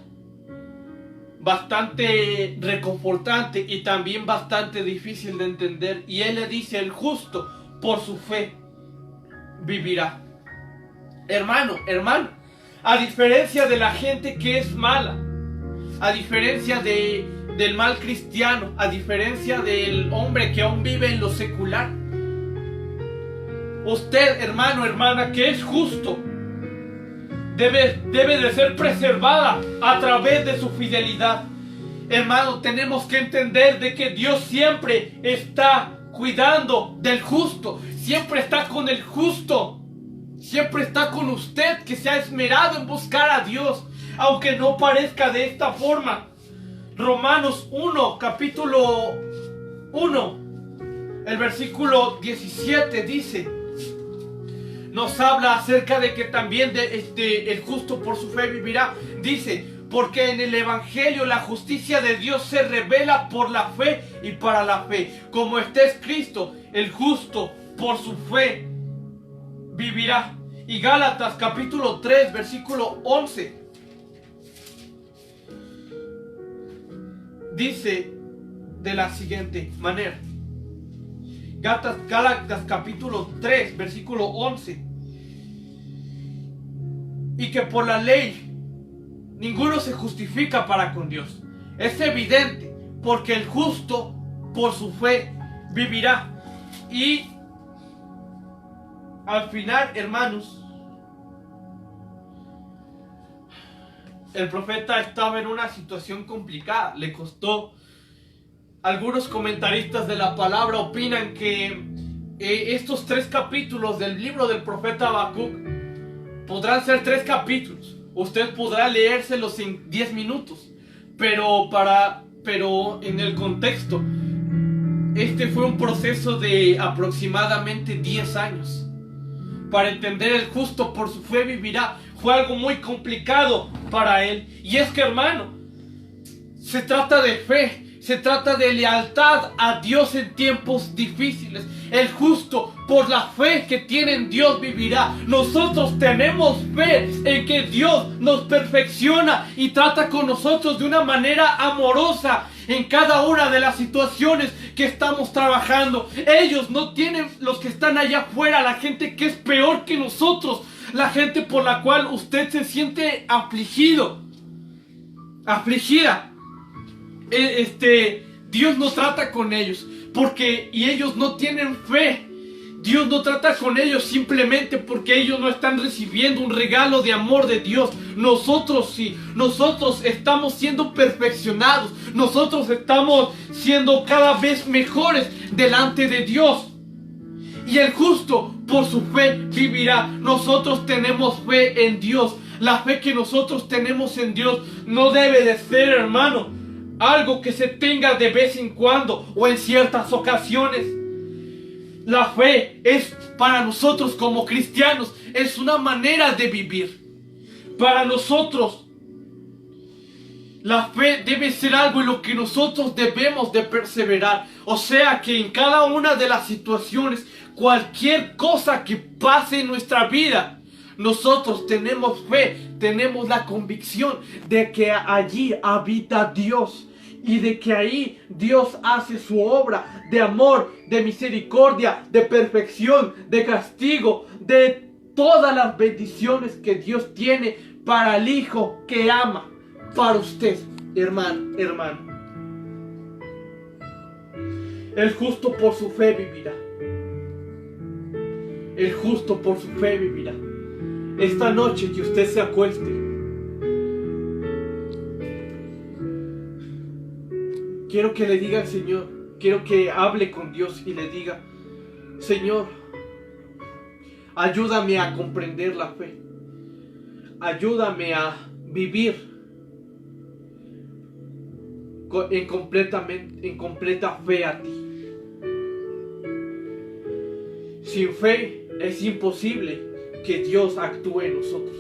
bastante reconfortante y también bastante difícil de entender, y él le dice: el justo por su fe vivirá. Hermano, a diferencia de la gente que es mala, a diferencia del mal cristiano, a diferencia del hombre que aún vive en lo secular, usted, hermano, hermana, que es justo, debe de ser preservada a través de su fidelidad. Hermano, tenemos que entender de que Dios siempre está cuidando del justo, siempre está con el justo, siempre está con usted que se ha esmerado en buscar a Dios, aunque no parezca de esta forma. Romanos 1, capítulo 1, el versículo 17 dice, nos habla acerca de que también el justo por su fe vivirá. Dice: porque en el evangelio la justicia de Dios se revela por la fe y para la fe, como está escrito: el justo por su fe vivirá. Y Gálatas capítulo 3 versículo 11 dice de la siguiente manera. Gálatas capítulo 3 versículo 11: y que por la ley ninguno se justifica para con Dios. Es evidente, porque el justo por su fe vivirá. Y al final, hermanos, el profeta estaba en una situación complicada. Le costó. Algunos comentaristas de la palabra opinan que estos 3 capítulos del libro del profeta Habacuc podrán ser 3 capítulos. Usted podrá leérselos en 10 minutos. Pero en el contexto, este fue un proceso de aproximadamente 10 años. Para entender el justo por su fe vivirá, fue algo muy complicado para él. Y es que, hermano, se trata de fe. Se trata de lealtad a Dios en tiempos difíciles. El justo por la fe que tiene en Dios vivirá. Nosotros tenemos fe en que Dios nos perfecciona y trata con nosotros de una manera amorosa en cada una de las situaciones que estamos trabajando. Ellos no tienen, los que están allá afuera, la gente que es peor que nosotros, la gente por la cual usted se siente afligida. Dios no trata con ellos y ellos no tienen fe. Dios no trata con ellos simplemente porque ellos no están recibiendo un regalo de amor de Dios. Nosotros sí, nosotros estamos siendo perfeccionados, nosotros estamos siendo cada vez mejores delante de Dios. Y el justo por su fe vivirá. Nosotros tenemos fe en Dios. La fe que nosotros tenemos en Dios no debe de ser, hermano, algo que se tenga de vez en cuando o en ciertas ocasiones. La fe es para nosotros como cristianos, es una manera de vivir. Para nosotros, la fe debe ser algo en lo que nosotros debemos de perseverar. O sea que en cada una de las situaciones, cualquier cosa que pase en nuestra vida, nosotros tenemos fe, tenemos la convicción de que allí habita Dios. Y de que ahí Dios hace su obra de amor, de misericordia, de perfección, de castigo, de todas las bendiciones que Dios tiene para el Hijo que ama, para usted, hermano. El justo por su fe vivirá. El justo por su fe vivirá. Esta noche que usted se acueste, quiero que le diga al Señor, quiero que hable con Dios y le diga: Señor, ayúdame a comprender la fe. Ayúdame a vivir en completa fe a ti. Sin fe es imposible que Dios actúe en nosotros.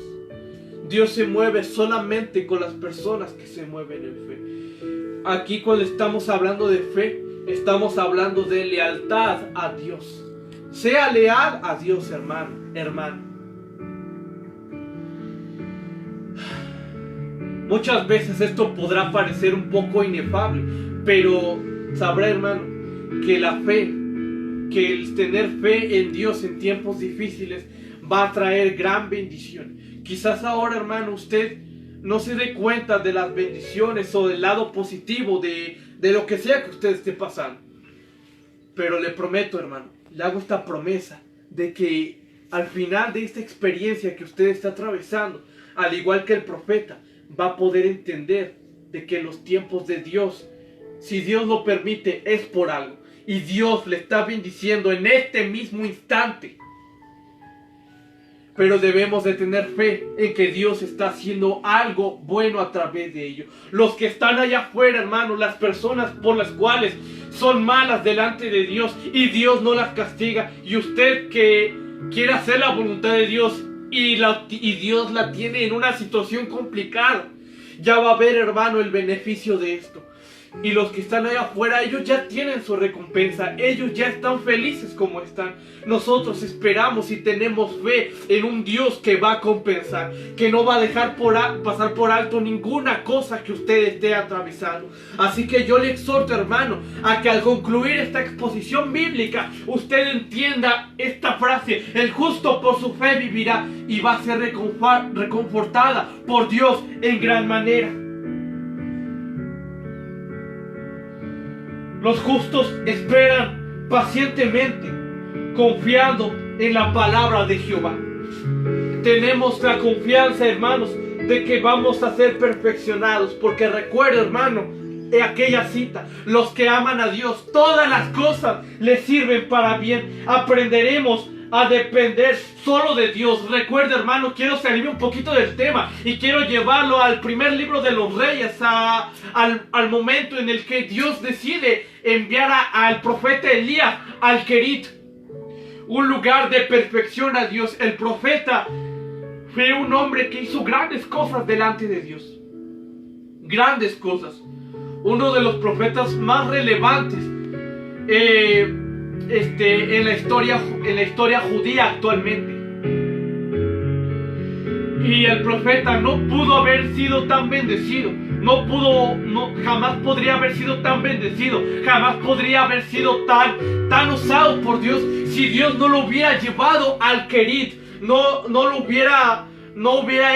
Dios se mueve solamente con las personas que se mueven en fe. Aquí cuando estamos hablando de fe, estamos hablando de lealtad a Dios. Sea leal a Dios, hermano. Muchas veces esto podrá parecer un poco inefable, pero sabrá, hermano, que la fe, que el tener fe en Dios en tiempos difíciles va a traer gran bendición. Quizás ahora, hermano, usted no se dé cuenta de las bendiciones o del lado positivo de lo que sea que usted esté pasando. Pero le prometo, hermano, le hago esta promesa de que al final de esta experiencia que usted está atravesando, al igual que el profeta, va a poder entender de que los tiempos de Dios, si Dios lo permite, es por algo. Y Dios le está bendiciendo en este mismo instante. Pero debemos de tener fe en que Dios está haciendo algo bueno a través de ello. Los que están allá afuera, hermano, las personas por las cuales son malas delante de Dios y Dios no las castiga. Y usted que quiere hacer la voluntad de Dios y Dios la tiene en una situación complicada, ya va a ver, hermano, el beneficio de esto. Y los que están allá afuera, ellos ya tienen su recompensa. Ellos ya están felices como están. Nosotros esperamos y tenemos fe en un Dios que va a compensar, que no va a dejar pasar por alto ninguna cosa que usted esté atravesando. Así que yo le exhorto, hermano, a que al concluir esta exposición bíblica, usted entienda esta frase: el justo por su fe vivirá, y va a ser reconfortada por Dios en gran manera. Los justos esperan pacientemente, confiando en la palabra de Jehová. Tenemos la confianza, hermanos, de que vamos a ser perfeccionados, porque recuerda, hermano, de aquella cita: los que aman a Dios, todas las cosas les sirven para bien. Aprenderemos a depender solo de Dios. Recuerda, hermano, quiero salirme un poquito del tema y quiero llevarlo al primer libro de los Reyes, al momento en el que Dios decide enviar al profeta Elías al Querit, un lugar de perfección a Dios. El profeta fue un hombre que hizo grandes cosas delante de Dios, grandes cosas, uno de los profetas más relevantes en la historia judía actualmente. Y el profeta no pudo haber sido tan bendecido, jamás podría haber sido tan bendecido, jamás podría haber sido tan usado por Dios si Dios no lo hubiera llevado al Querit, no hubiera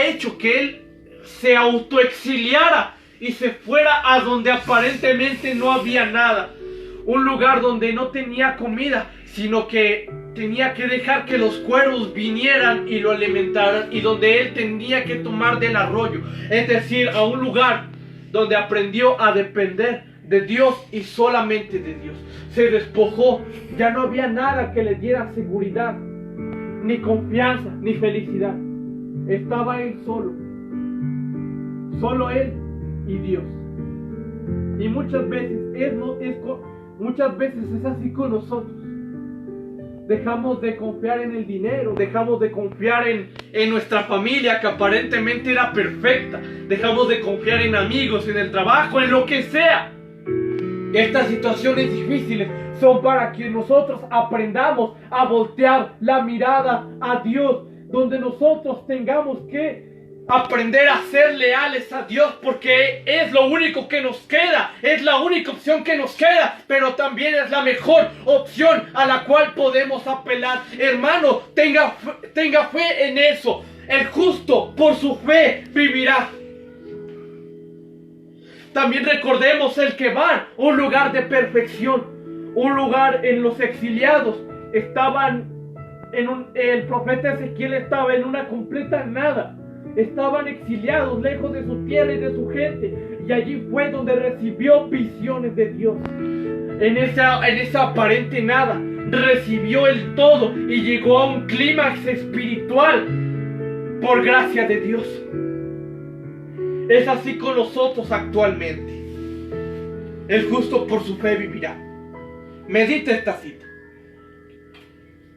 hecho que él se autoexiliara y se fuera a donde aparentemente no había nada. Un lugar donde no tenía comida, sino que tenía que dejar que los cuervos vinieran y lo alimentaran, y donde él tenía que tomar del arroyo. Es decir, a un lugar donde aprendió a depender de Dios y solamente de Dios. Se despojó, ya no había nada que le diera seguridad, ni confianza, ni felicidad. Estaba él solo él y Dios. Y muchas veces es así con nosotros. Dejamos de confiar en el dinero, dejamos de confiar en nuestra familia, que aparentemente era perfecta, dejamos de confiar en amigos, en el trabajo, en lo que sea. Estas situaciones difíciles son para que nosotros aprendamos a voltear la mirada a Dios, donde nosotros tengamos que aprender a ser leales a Dios, porque es lo único que nos queda, es la única opción que nos queda, pero también es la mejor opción a la cual podemos apelar. Hermano, tenga fe en eso. El justo por su fe vivirá. También recordemos el Quebar, un lugar de perfección, un lugar en los exiliados. El profeta Ezequiel estaba en una completa nada. Estaban exiliados lejos de su tierra y de su gente, y allí fue donde recibió visiones de Dios. En esa aparente nada recibió el todo y llegó a un clímax espiritual por gracia de Dios. Es así con nosotros actualmente. El justo por su fe vivirá. Medite esta cita,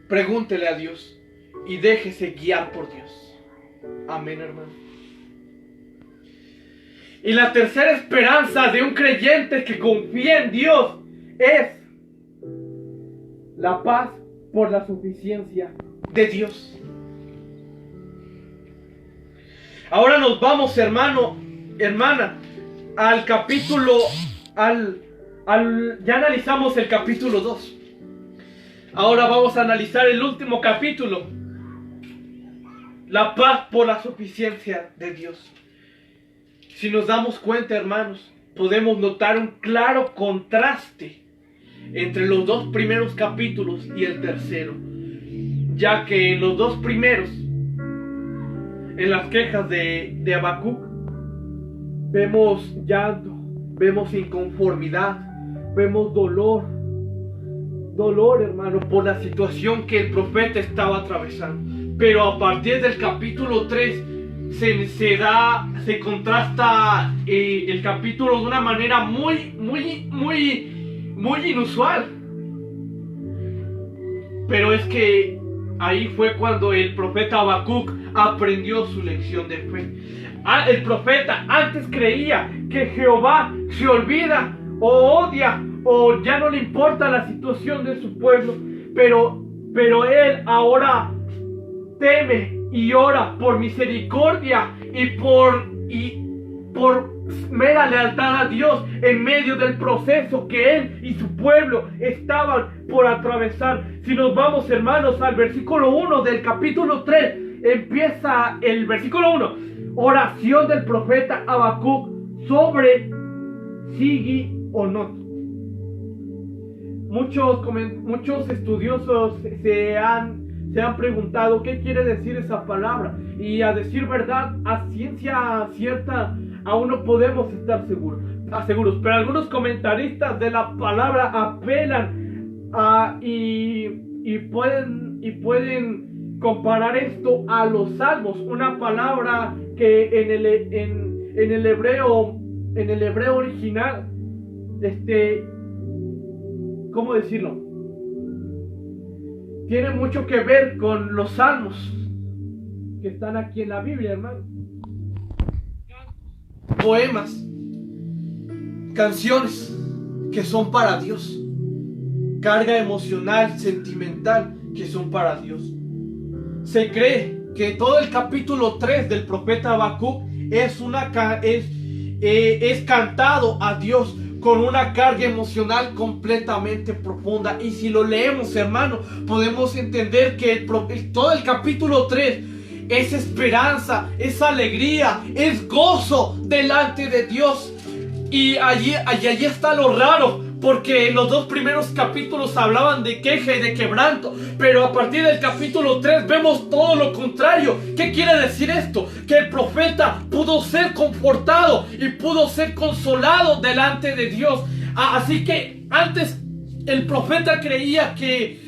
pregúntele a Dios y déjese guiar por Dios. Amén, hermano. Y la tercera esperanza de un creyente que confía en Dios es la paz por la suficiencia de Dios. Ahora nos vamos, hermano, hermana, al capítulo, ya analizamos el capítulo 2. Ahora vamos a analizar el último capítulo, la paz por la suficiencia de Dios. Si nos damos cuenta, hermanos, podemos notar un claro contraste entre los dos primeros capítulos y el tercero, ya que en los dos primeros, en las quejas de Habacuc, vemos llanto, vemos inconformidad, vemos dolor, hermano, por la situación que el profeta estaba atravesando. Pero a partir del capítulo 3 se contrasta el capítulo de una manera muy inusual. Pero es que ahí fue cuando el profeta Habacuc aprendió su lección de fe. El profeta antes creía que Jehová se olvida o odia o ya no le importa la situación de su pueblo, pero él ahora teme y ora por misericordia y por mera lealtad a Dios en medio del proceso que él y su pueblo estaban por atravesar. Si nos vamos, hermanos, al versículo 1 del capítulo 3, empieza el versículo 1, oración del profeta Habacuc sobre Sigi o Not. Muchos estudiosos se han preguntado qué quiere decir esa palabra, y a decir verdad, a ciencia cierta aún no podemos estar seguros, pero algunos comentaristas de la palabra apelan y pueden comparar esto a los salmos, una palabra que en el hebreo original, ¿cómo decirlo? Tiene mucho que ver con los salmos que están aquí en la Biblia, hermano. Poemas, canciones que son para Dios, carga emocional, sentimental que son para Dios. Se cree que todo el capítulo 3 del profeta Habacuc es cantado a Dios con una carga emocional completamente profunda. Y si lo leemos, hermano, podemos entender que todo el capítulo 3 es esperanza, es alegría, es gozo delante de Dios. Y allí está lo raro, porque los dos primeros capítulos hablaban de queja y de quebranto, pero a partir del capítulo 3 vemos todo lo contrario. ¿Qué quiere decir esto? Que el profeta pudo ser confortado y pudo ser consolado delante de Dios. Así que antes el profeta creía que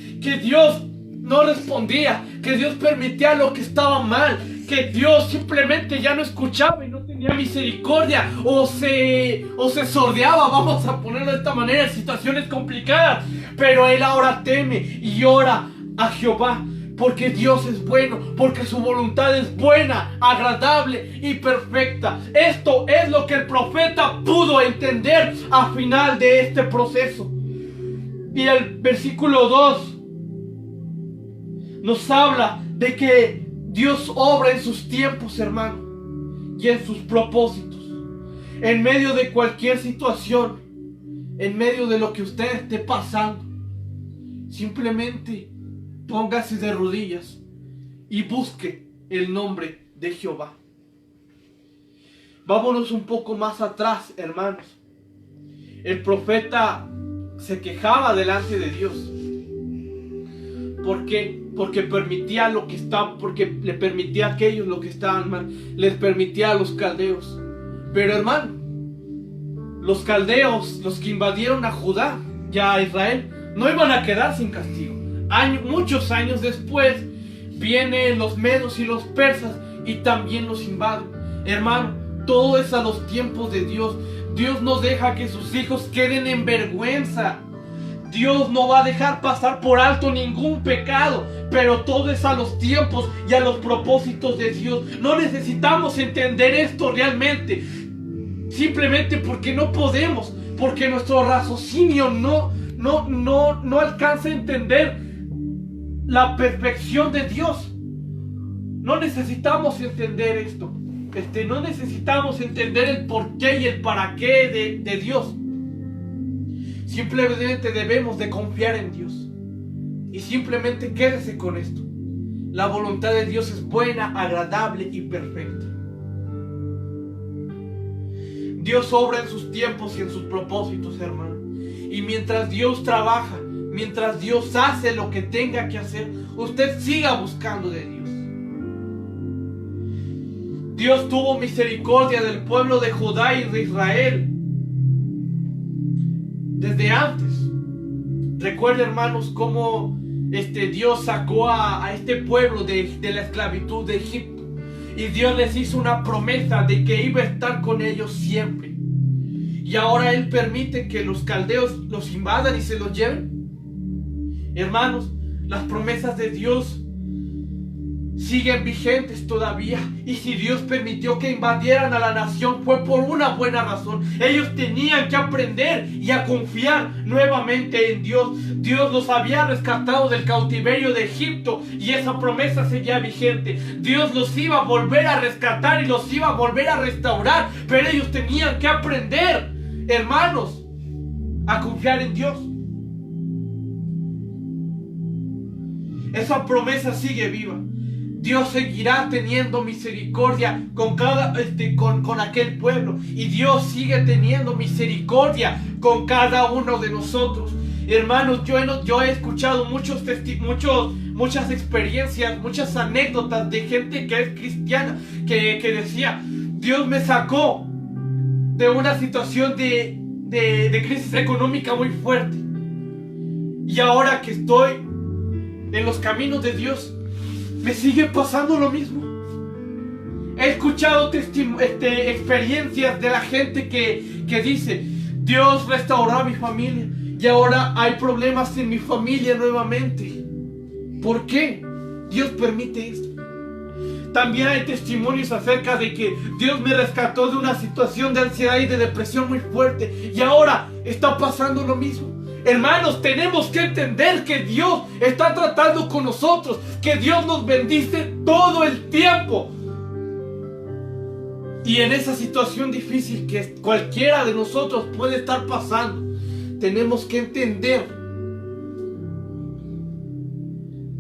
Dios no respondía, que Dios permitía lo que estaba mal, que Dios simplemente ya no escuchaba y no tenía misericordia, o se sordeaba, vamos a ponerlo de esta manera, en situaciones complicadas. Pero él ahora teme y ora a Jehová, porque Dios es bueno, porque su voluntad es buena, agradable y perfecta. Esto es lo que el profeta pudo entender al final de este proceso. Y el versículo 2 nos habla de que Dios obra en sus tiempos, hermano, y en sus propósitos. En medio de cualquier situación, en medio de lo que usted esté pasando, simplemente póngase de rodillas y busque el nombre de Jehová. Vámonos un poco más atrás, hermanos. El profeta se quejaba delante de Dios. ¿Por qué? Porque permitía lo que estaba, porque le permitía a aquellos lo que estaban mal, les permitía a los caldeos. Pero hermano, los caldeos, los que invadieron a Judá y a Israel, no iban a quedar sin castigo. Muchos años después vienen los medos y los persas y también los invaden. Hermano, todo es a los tiempos de Dios. Dios no deja que sus hijos queden en vergüenza. Dios no va a dejar pasar por alto ningún pecado, pero todo es a los tiempos y a los propósitos de Dios. No necesitamos entender esto realmente. simplemente porque no podemos, porque nuestro raciocinio no alcanza a entender la perfección de Dios. No necesitamos entender esto. No necesitamos entender el porqué y el para qué de Dios. Simplemente debemos de confiar en Dios. Y simplemente quédese con esto. La voluntad de Dios es buena, agradable y perfecta. Dios obra en sus tiempos y en sus propósitos, hermano. Y mientras Dios trabaja, mientras Dios hace lo que tenga que hacer, usted siga buscando de Dios. Dios tuvo misericordia del pueblo de Judá y de Israel desde antes. Recuerden, hermanos, cómo Dios sacó a este pueblo de la esclavitud de Egipto. Y Dios les hizo una promesa de que iba a estar con ellos siempre. Y ahora Él permite que los caldeos los invadan y se los lleven. Hermanos, las promesas de Dios siguen vigentes todavía. Y si Dios permitió que invadieran a la nación, fue por una buena razón. Ellos tenían que aprender y a confiar nuevamente en Dios. Dios los había rescatado del cautiverio de Egipto y esa promesa seguía vigente. Dios los iba a volver a rescatar y los iba a volver a restaurar, pero ellos tenían que aprender, hermanos, a confiar en Dios. Esa promesa sigue viva. Dios seguirá teniendo misericordia con aquel pueblo. Y Dios sigue teniendo misericordia con cada uno de nosotros. Hermanos, yo he escuchado muchas experiencias, muchas anécdotas de gente que es cristiana, que decía: Dios me sacó de una situación de crisis económica muy fuerte. Y ahora que estoy en los caminos de Dios, me sigue pasando lo mismo. He escuchado experiencias de la gente que dice: Dios restauró a mi familia y ahora hay problemas en mi familia nuevamente. ¿Por qué Dios permite esto? También hay testimonios acerca de que Dios me rescató de una situación de ansiedad y de depresión muy fuerte y ahora está pasando lo mismo. Hermanos, tenemos que entender que Dios está tratando con nosotros, que Dios nos bendice todo el tiempo. Y en esa situación difícil que cualquiera de nosotros puede estar pasando, tenemos que entender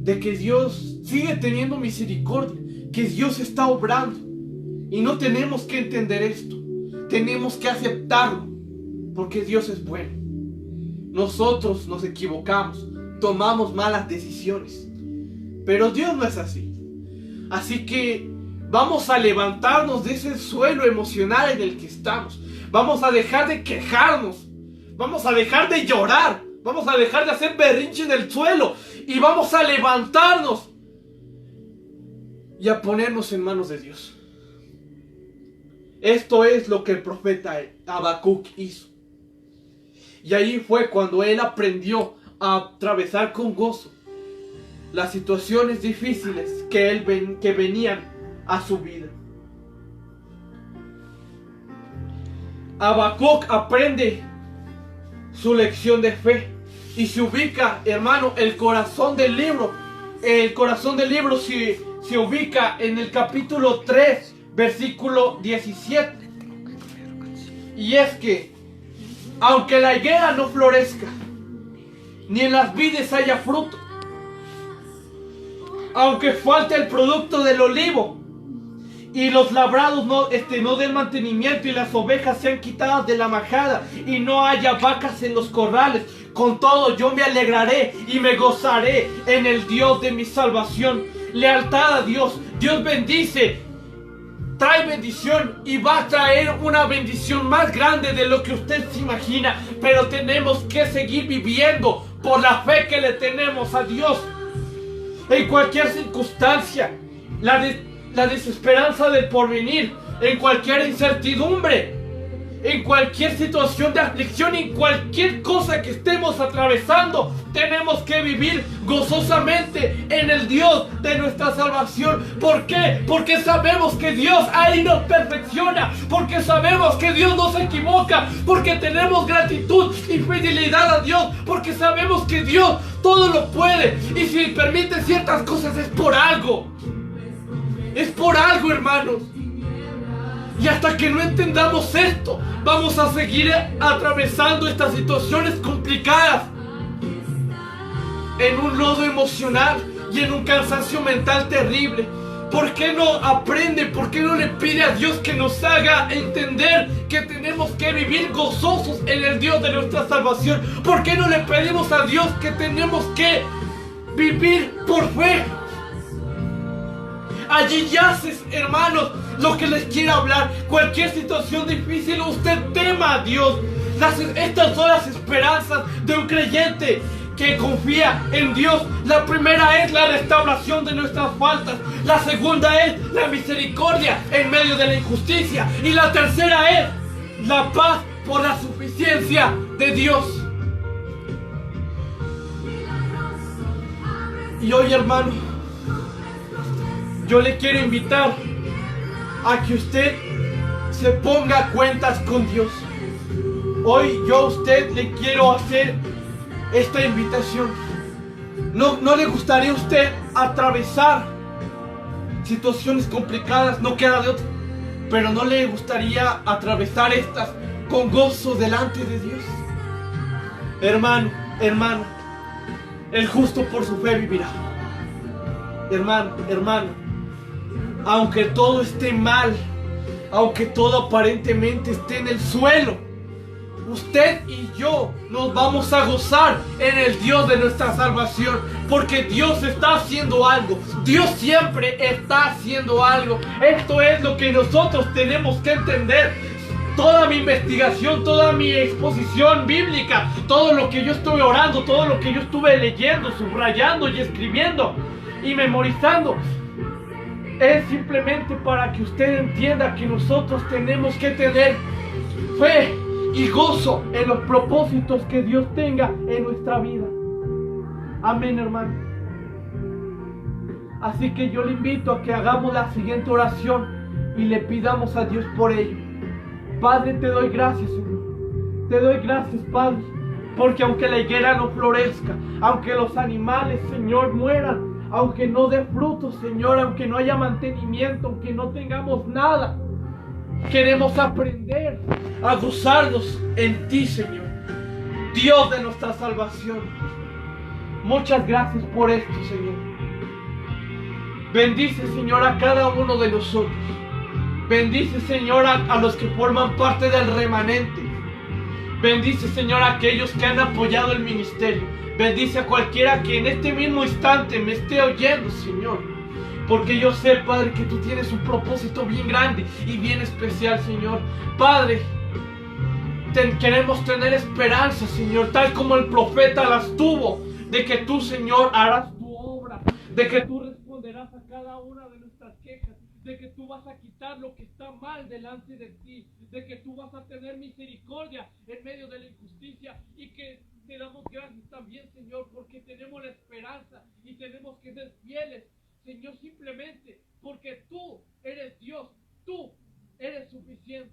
de que Dios sigue teniendo misericordia, que Dios está obrando. Y no tenemos que entender esto, tenemos que aceptarlo, porque Dios es bueno. Nosotros nos equivocamos, tomamos malas decisiones, pero Dios no es así. Así que vamos a levantarnos de ese suelo emocional en el que estamos. Vamos a dejar de quejarnos, vamos a dejar de llorar, vamos a dejar de hacer berrinche en el suelo y vamos a levantarnos y a ponernos en manos de Dios. Esto es lo que el profeta Habacuc hizo. Y ahí fue cuando él aprendió a atravesar con gozo las situaciones difíciles que venían a su vida. Habacuc aprende su lección de fe y se ubica, hermano, el corazón del libro se ubica en el capítulo 3, versículo 17. Y es que aunque la higuera no florezca, ni en las vides haya fruto, aunque falte el producto del olivo, y los labrados no den mantenimiento, y las ovejas sean quitadas de la majada, y no haya vacas en los corrales, con todo yo me alegraré y me gozaré en el Dios de mi salvación. Lealtad a Dios. Dios bendice, trae bendición y va a traer una bendición más grande de lo que usted se imagina. Pero tenemos que seguir viviendo por la fe que le tenemos a Dios. En cualquier circunstancia, la desesperanza del porvenir, en cualquier incertidumbre, en cualquier situación de aflicción, en cualquier cosa que estemos atravesando, tenemos que vivir gozosamente en el Dios de nuestra salvación. ¿Por qué? Porque sabemos que Dios ahí nos perfecciona, porque sabemos que Dios no se equivoca, porque tenemos gratitud y fidelidad a Dios, porque sabemos que Dios todo lo puede, y si permite ciertas cosas es por algo. Es por algo, hermanos. Y hasta que no entendamos esto, vamos a seguir atravesando estas situaciones complicadas en un lodo emocional y en un cansancio mental terrible. ¿Por qué no aprende? ¿Por qué no le pide a Dios que nos haga entender que tenemos que vivir gozosos en el Dios de nuestra salvación? ¿Por qué no le pedimos a Dios que tenemos que vivir por fe? Allí yaces, hermanos, lo que les quiero hablar. Cualquier situación difícil, usted tema a Dios. Estas son las esperanzas de un creyente que confía en Dios. La primera es la restauración de nuestras faltas. La segunda es la misericordia en medio de la injusticia. Y la tercera es la paz por la suficiencia de Dios. Y hoy, hermano, yo le quiero invitar a que usted se ponga a cuentas con Dios. Hoy yo a usted le quiero hacer esta invitación. ¿No le gustaría a usted atravesar situaciones complicadas? No queda de otra. Pero ¿no le gustaría atravesar estas con gozo delante de Dios? Hermano, hermana, el justo por su fe vivirá. Hermano, hermana, aunque todo esté mal, aunque todo aparentemente esté en el suelo, usted y yo nos vamos a gozar en el Dios de nuestra salvación, porque Dios está haciendo algo. Dios siempre está haciendo algo. Esto es lo que nosotros tenemos que entender. Toda mi investigación, toda mi exposición bíblica, todo lo que yo estuve orando, todo lo que yo estuve leyendo, subrayando y escribiendo y memorizando, es simplemente para que usted entienda que nosotros tenemos que tener fe y gozo en los propósitos que Dios tenga en nuestra vida. Amén, hermano. Así que yo le invito a que hagamos la siguiente oración y le pidamos a Dios por ello. Padre, te doy gracias, Señor. Te doy gracias, Padre, porque aunque la higuera no florezca, aunque los animales, Señor, mueran, aunque no dé frutos, Señor, aunque no haya mantenimiento, aunque no tengamos nada, queremos aprender a gozarnos en ti, Señor, Dios de nuestra salvación. Muchas gracias por esto, Señor. Bendice, Señor, a cada uno de nosotros. Bendice, Señor, a los que forman parte del remanente. Bendice, Señor, a aquellos que han apoyado el ministerio. Bendice a cualquiera que en este mismo instante me esté oyendo, Señor. Porque yo sé, Padre, que tú tienes un propósito bien grande y bien especial, Señor. Padre, queremos tener esperanza, Señor, tal como el profeta las tuvo, de que tú, Señor, harás tu obra, de que tú responderás a cada una de nuestras quejas, de que tú vas a quitar lo que está mal delante de ti, de que tú vas a tener misericordia en medio de la injusticia, y que te damos gracias también, Señor, porque tenemos la esperanza y tenemos que ser fieles, Señor, simplemente porque tú eres Dios, tú eres suficiente.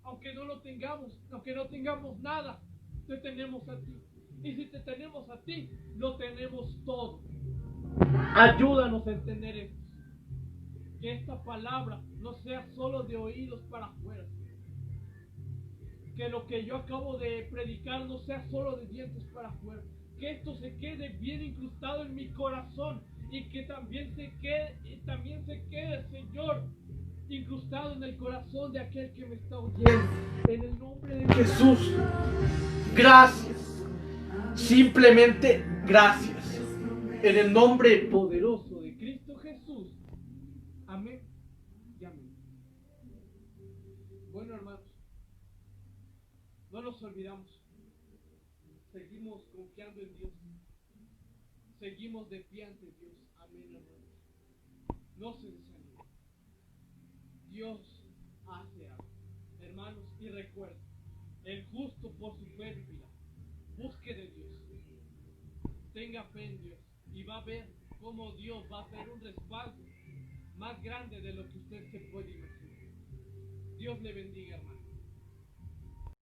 Aunque no lo tengamos, aunque no tengamos nada, te tenemos a ti. Y si te tenemos a ti, lo tenemos todo. Ayúdanos a entender esto. Que esta palabra no sea solo de oídos para afuera. Que lo que yo acabo de predicar no sea solo de dientes para afuera. Que esto se quede bien incrustado en mi corazón. Y que también se quede, Señor, incrustado en el corazón de aquel que me está oyendo. En el nombre de Jesús, gracias. Simplemente gracias. En el nombre poderoso de Cristo Jesús. Amén y amén. Bueno, hermanos, no nos olvidamos. Seguimos confiando en Dios. Seguimos de pie ante Dios. Amén, hermanos. No se desanimen. Dios hace algo. Hermanos, Y recuerda, el justo por su fe vivirá. Busque de Dios. Tenga fe en Dios y va a ver cómo Dios va a hacer un respaldo más grande de lo que usted se puede imaginar. Dios le bendiga, hermano.